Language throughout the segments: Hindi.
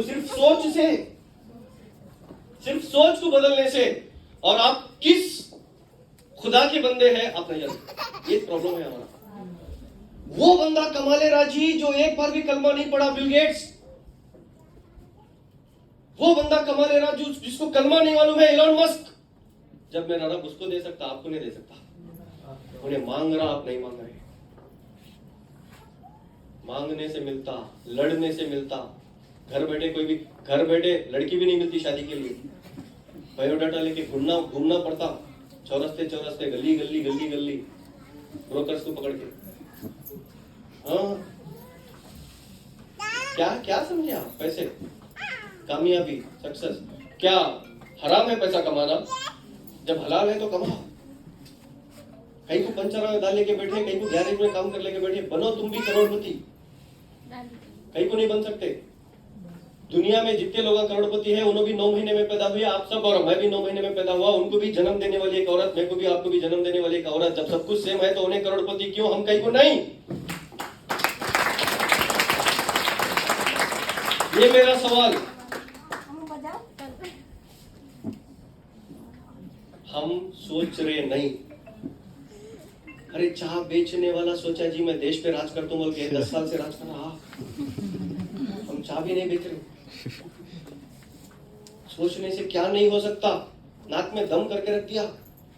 सिर्फ सोच से, सिर्फ सोच को बदलने से, और आप किस खुदा के बंदे हैं आप नहीं जानते। ये प्रॉब्लम है हमारा। वो बंदा कमाले राजी जो एक बार भी कलमा नहीं पढ़ा, बिल गेट्स। वो बंदा कमाले राजू जिसको कलमा नहीं मालूम है, एलन मस्क। जब मेरा रब उसको दे सकता, आपको नहीं दे सकता। उन्हें मांग रहा, आप नहीं मांग रहे। मांगने से मिलता, लड़ने से मिलता। घर बैठे कोई भी, घर बैठे लड़की भी नहीं मिलती शादी के लिए। बायोडाटा लेके घूमना पड़ता, चौरस्ते चौरस्ते, गली गली गली गली, ब्रोकर्स को पकड़ के। हाँ, क्या क्या समझे आप? पैसे, कामयाबी, सक्सेस क्या हराम है पैसा कमाना? जब हलाल है तो कमाओ। कहीं को पंचर में डाल लेके बैठे, कहीं को गैरेज में काम कर लेके बैठे। बनो तुम भी करोड़पति, कहीं को नहीं बन सकते। दुनिया में जितने लोग करोड़पति है, उन्होंने भी 9 महीने में पैदा हुए, आप सब, और मैं भी 9 महीने में पैदा हुआ। उनको भी जन्म देने वाली एक औरत, मेरे को भी, आपको भी जन्म देने वाली एक औरत। जब सब कुछ सेम है तो उन्हें करोड़पति क्यों, हम कहीं को नहीं? ये मेरा सवाल। हम सोच रहे नहीं। अरे चाह बेचने वाला सोचा जी मैं देश पे राज करता हूं बोल के 10 साल से राज कर रहा। हम चाह भी नहीं बेच रहे। सोचने से क्या नहीं हो सकता। नाक में दम करके रख दिया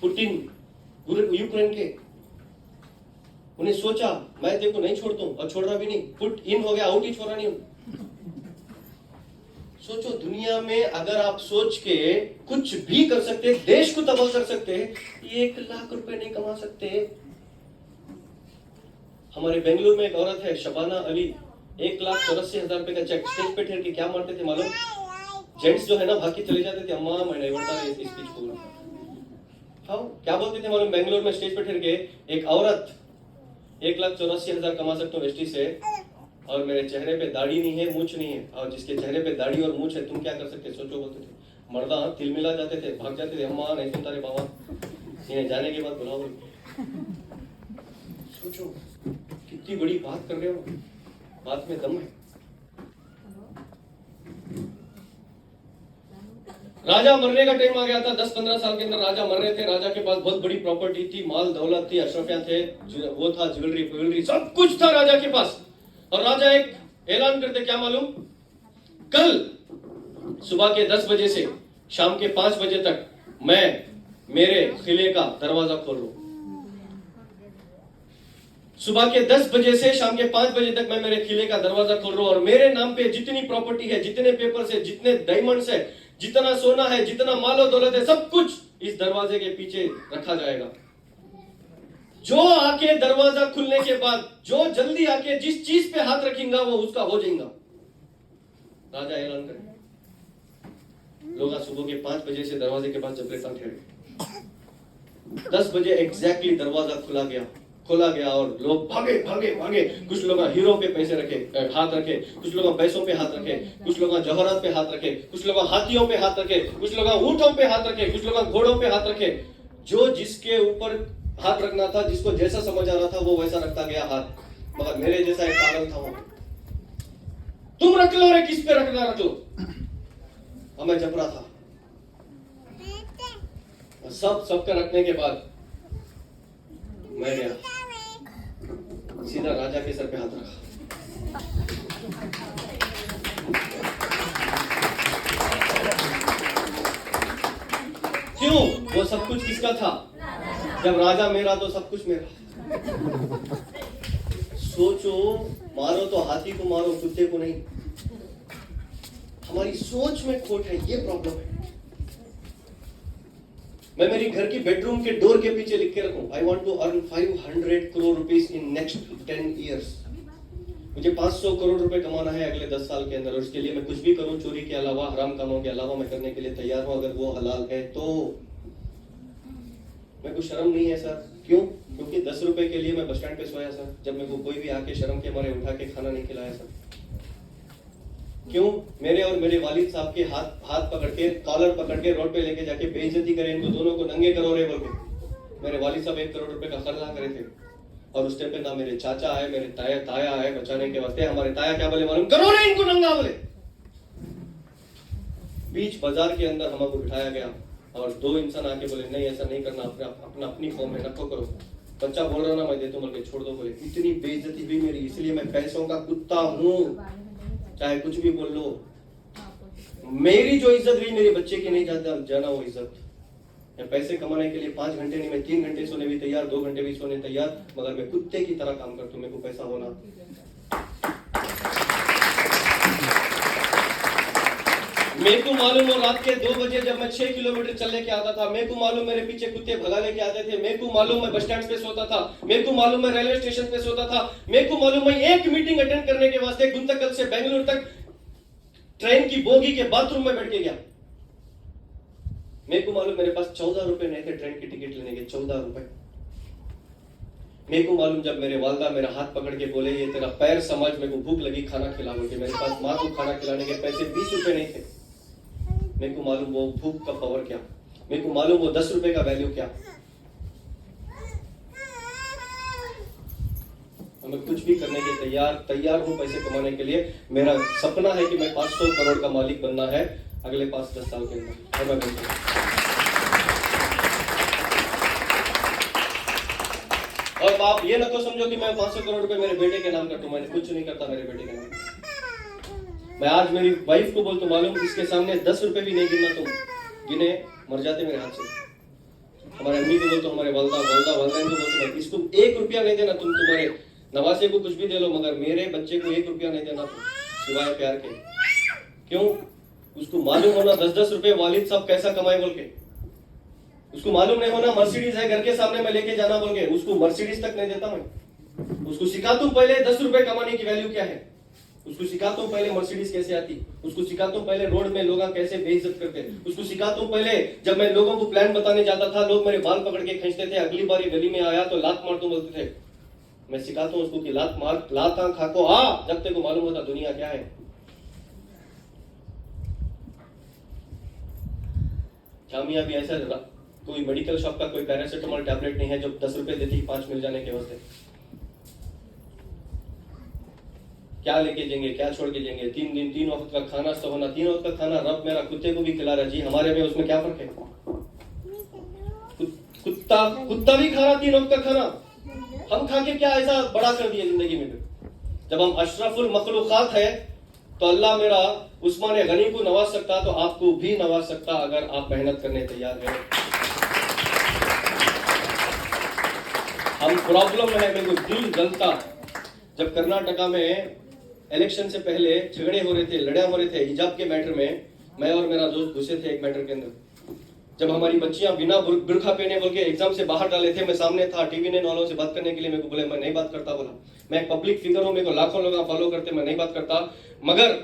पुतिन यूक्रेन के। उन्हें सोचा मैं तेरे को नहीं छोड़ता हूं, और छोड़ रहा भी नहीं। पुट इन हो गया, आउट ही छोड़ा नहीं हूं। सोचो, दुनिया में अगर आप सोच के कुछ भी कर सकते, देश को तबाह कर सकते, 1 लाख रुपए नहीं कमा सकते। हमारे बेंगलुरु में एक औरत है, शबाना अली, 1,84,000 रुपए का चेक स्टेज पे ठहर के क्या मारते थे मालूम? जेंट्स जो है ना भाग के चले जाते थे, अम्मा मैं नहीं बढ़ता इस स्पीच को। हाँ, क्या बोलते थे मालूम? बेंगलुरु में स्टेज पे ठहर के एक औरत 1,84,000 कमा सकते हो वेस्टी से, और मेरे चेहरे पे दाढ़ी नहीं है, मूछ नहीं है। और जिसके चेहरे पे दाढ़ी और मूछ है, तुम क्या कर सकते? सोचो, बोलते थे। मर्दा तिलमिला जाते थे, भाग जाते थे, अम्मा नहीं सुनता रे बाबा, ये जाने के बाद बुलाओ। सोचो कितनी बड़ी बात कर रहे हो, बात में दम है। राजा मरने का टाइम आ गया था। 10-15 साल के अंदर राजा मर रहे थे। राजा के पास बहुत बड़ी प्रॉपर्टी थी, माल दौलत थी, अशरफियां थे, वो था, ज्वेलरी सब कुछ था राजा के पास। और राजा एक ऐलान करते, क्या मालूम? कल सुबह के 10 बजे से शाम के 5 बजे तक मैं मेरे किले का दरवाजा खोल लूं। सुबह के 10 बजे से शाम के 5 बजे तक मैं मेरे किले का दरवाजा खोल रहा हूं, और मेरे नाम पे जितनी प्रॉपर्टी है, जितने पेपर्स है, जितने डायमंड्स है, जितना सोना है, जितना मालो दौलत है, सब कुछ इस दरवाजे के पीछे रखा जाएगा। जो आके दरवाजा खुलने के बाद, जो जल्दी आके जिस चीज पे हाथ रखेगा वो उसका हो जाएगा। राजा ऐलान करे। लोग आज सुबह के 5 बजे से दरवाजे के पास जब रेखा ठहरे, 10 बजे एग्जैक्टली दरवाजा खोला गया और लोग भागे भागे भागे। कुछ लोग हीरो पे पैसे रखे, हाथ रखे, कुछ लोग पैसों पे हाथ रखे, कुछ लोग जवाहरात पे हाथ रखे, कुछ लोग हाथियों पे हाथ रखे, कुछ लोग ऊंटों पे हाथ रखे, कुछ लोग घोड़ों पे हाथ रखे। जो जिसके ऊपर हाथ रखना था, जिसको जैसा समझ आ रहा था वो वैसा रखता गया हाथ। मगर मेरे जैसा एक पागल था वो, तुम रख लो रे, किस पे रखना रख लो। और मैं जब रहा था, सबका रखने के बाद मैं गया सीधा राजा के सर पे हाथ रखा। क्यों? वो सब कुछ किसका था? जब राजा मेरा तो सब कुछ मेरा। सोचो, मारो तो हाथी को मारो, कुत्ते को नहीं। हमारी सोच में खोट है, ये प्रॉब्लम है। मैं मेरी घर की बेडरूम के डोर के पीछे लिख के रखूं, I want to earn 500 crore rupees in next 10 years. मुझे 500 करोड़ रुपए कमाना है अगले 10 साल के अंदर, और उसके लिए मैं कुछ भी करूं, चोरी के अलावा, हराम कामों के अलावा मैं करने के लिए तैयार हूं, अगर वो हलाल है तो। मेरे को शर्म नहीं है सर। क्यों? क्योंकि 10 रुपए के लिए मैं बस स्टैंड पे सोया सर, जब मेरे को कोई भी आके शर्म के मारे उठा के खाना नहीं खिलाया सर। क्यों? मेरे और मेरे वालिद साहब के हाथ पकड़ के, कॉलर पकड़ के रोड पे लेके जाके बेइज्जती करे, इनको दोनों को नंगे करो रे बोल के। मेरे वालिद साहब 1 करोड़ रुपए का कर्जा करे थे, और उस टाइम पे ना मेरे चाचा आए, मेरे ताया आए बचाने के वास्ते। हमारे ताया क्या बोले मालूम? करो रे इनको नंगा बोले। बीच बाजार के अंदर हमको बिठाया गया और दो इंसान आके बोले नहीं ऐसा नहीं करना, अपनी कौम में नको करो। बच्चा बोल रहा ना मैं देता हूं, बोल के छोड़ दो। बोले इतनी बेइज्जती हुई मेरी, इसलिए मैं पैसों का कुत्ता हूं, चाहे कुछ भी बोल लो। मेरी जो इज्जत हुई मेरे बच्चे की नहीं जाना वो इज्जत। मैं पैसे कमाने के लिए 5 घंटे नहीं, मैं 3 घंटे सोने भी तैयार, 2 घंटे भी सोने तैयार, मगर मैं कुत्ते की तरह काम करता हूं, मेरे को पैसा होना। मेरे को मालूम हो रात के 2 बजे जब मैं 6 किलोमीटर चलने के आता था, मेरे को मालूम मेरे पीछे कुत्ते भगा लेके आते थे, मेरे को मालूम मैं बस स्टैंड पे सोता था, मेरे को मालूम मैं रेलवे स्टेशन पे सोता था, मेरे को मालूम मैं एक मीटिंग अटेंड करने के वास्ते गुंतकल से बेंगलुरु तक ट्रेन की बोगी के बाथरूम में बैठ के गया। मेरे को मालूम मेरे पास 14 रुपए नहीं थे ट्रेन की टिकट लेने के, 14 रुपए। मेरे को मालूम जब मेरे वालदा मेरा हाथ पकड़ के बोले ये तेरा पैर समझ, मेरे को भूख लगी खाना खिला बोल के, मेरे पास माँ को खाना खिलाने के पैसे 20 रुपए नहीं थे। मेरे को मालूम वो भूख का पावर क्या, मेरे को मालूम वो 10 रुपए का वैल्यू क्या। मैं कुछ भी करने के तैयार हूं पैसे कमाने के लिए। मेरा सपना है कि मैं 500 करोड़ का मालिक बनना है अगले 5-10 साल के अंदर, और मैं बनूंगा। और आप ये ना तो समझो कि मैं 500 करोड़ रुपए मेरे बेटे के नाम करता हूं, मैंने कुछ नहीं करता मेरे बेटे के नाम। मैं आज मेरी वाइफ को बोलता हूं, मालूम इसके सामने 10 रुपए भी नहीं गिनना, तुम गिने मर जाते मेरे हाथ से। हमारे अम्मी को बोलते हमारे वालदा को बोलते इसको 1 रुपया नहीं देना, तुम तुम्हारे नवासे को कुछ भी दे लो मगर मेरे बच्चे को 1 रुपया नहीं देना तुम, सिवाय प्यार के। क्यों? उसको मालूम होना 10-10 रुपए वालिद साहब कैसा कमाए बोल के। उसको मालूम नहीं होना मर्सिडीज है घर के सामने मैं लेके जाना बोल के, उसको मर्सिडीज तक नहीं देता मैं। उसको सिखाता हूं पहले 10 रुपए कमाने की वैल्यू क्या है, उसको सिखाता हूं पहले मर्सिडीज कैसे आती, उसको सिखाता हूं पहले रोड में लोग कैसे बेइज्जत करते, उसको सिखाता हूं पहले जब मैं लोगों को प्लान बताने जाता था लोग मेरे बाल पकड़ के खींचते थे, अगली बार ये गली में आया तो लात मार दूं बोलते थे। मैं सिखाता हूं उसको कि लात खा को आ, जब तक को मालूम होता दुनिया क्या है। जामिया भी ऐसा कोई मेडिकल शॉप का कोई पैरासिटामोल टैबलेट नहीं है जो 10 रुपए देती 5 मिल जाने के वास्ते। क्या लेके जाएंगे, क्या छोड़ के जाएंगे? 3 दिन 3 वक्त का खाना तो होना, 3 वक्त का खाना रब मेरा कुत्ते को भी खिला रहा जी, हमारे में उसमें क्या फर्क है? कुत्ता भी खा रहा 3 वक्त का खाना, हम खा के क्या ऐसा बड़ा कर दिया जिंदगी में? जब हम अशरफुल मखलूकात है तो अल्लाह मेरा उस्मान गनी को नवाज सकता तो आपको भी नवाज सकता अगर आप मेहनत करने तैयार हैं। हम प्रॉब्लम है, मेरे को दिल जलता जब कर्नाटका में इलेक्शन से पहले झगड़े हो रहे थे, लड़ाई हो रहे थे हिजाब के मैटर में। मैं और मेरा दोस्त घुसे थे एक मैटर के अंदर, जब हमारी बच्चियां बिना बुर्खा पहने बोल के एग्जाम से बाहर डाले थे। मैं सामने था, टीवी ने वालों से बात करने के लिए मेरे को बोले मैं नहीं बात करता, बोला मैं एक पब्लिक फिगर हूं, मेरे को लाखों लोग फॉलो करते, मैं नहीं बात करता। मगर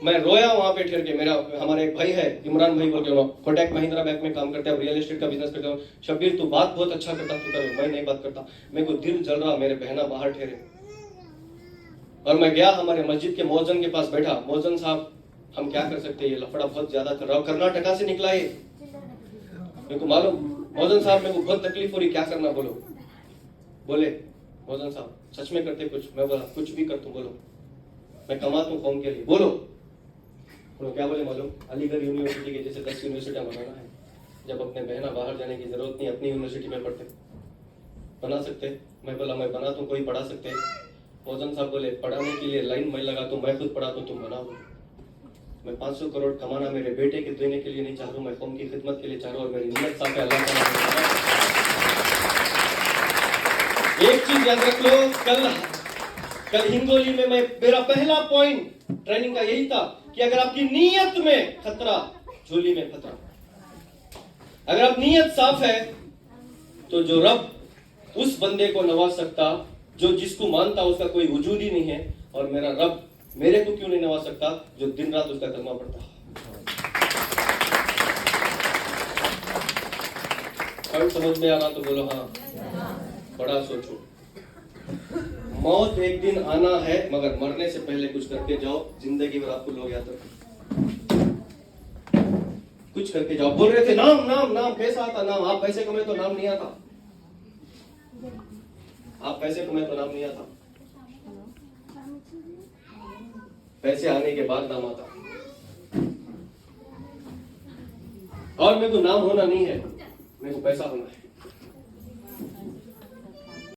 मैं रोया वहां पे ठहर के। मेरा हमारे एक भाई है इमरान भाई बोल के, कोटक महिंद्रा बैंक में काम करते हैं, रियल एस्टेट का बिजनेस करते हो। शब्बीर तू बात बहुत अच्छा करता, तू कर, मैं नहीं बात करता। मेरे को दिल जल रहा, मेरे बहना बाहर ठहरे और मैं गया हमारे मस्जिद के मौजन के पास बैठा। मौजन साहब हम क्या कर सकते हैं, ये लफड़ा बहुत ज्यादा कर रहा, कर्नाटका से निकला ये, मेरे को मालूम। मौजन साहब मेरे को बहुत तकलीफ हो रही, क्या करना बोलो। बोले मौजन साहब सच में करते कुछ? मैं बोला कुछ भी कर, तुम बोलो, मैं कमाता हूँ कौम के लिए, बोलो। क्या बोले मालूम? अलीगढ़ यूनिवर्सिटी के जैसे 10 यूनिवर्सिटियां बनाना है, जब अपने बहना बाहर जाने की जरूरत नहीं, अपनी यूनिवर्सिटी में पढ़ते, बना सकते। मैं बोला मैं बना तो कोई पढ़ा सकते। मौजन साहब बोले पढ़ाने के लिए लाइन मैं लगा तो मैं खुद पढ़ा तो तुम बनाओ। मैं 500 करोड़ कमाना मेरे बेटे के देने के लिए नहीं चाह रहा हूं, मैं कौम की खिदमत के लिए चाह रहा हूं और मेरी नियत साफ है अल्लाह ताला। एक चीज याद रख लो, कल हिंगोली में मेरा पहला पॉइंट ट्रेनिंग का यही था कि अगर आपकी नीयत में खतरा, झोली में खतरा। अगर आप नीयत साफ है तो जो रब उस बंदे को नवाज सकता जो जिसको मानता उसका कोई वजूद ही नहीं है, और मेरा रब मेरे को क्यों नहीं नवाज सकता जो दिन रात उसका कलमा पड़ता। और समझ में आ रहा तो बोलो हाँ, बड़ा सोचो। मौत एक दिन आना है, मगर मरने से पहले कुछ करके जाओ, जिंदगी भर आपको लोग याद रखें। कुछ करके जाओ। बोल रहे थे नाम नाम नाम, कैसा आता नाम? आप पैसे कमाए तो नाम नहीं आता, आप पैसे कमाए तो नाम नहीं आता, पैसे आने के बाद नाम आता। और मेरे को नाम होना नहीं है, मेरे को पैसा होना है।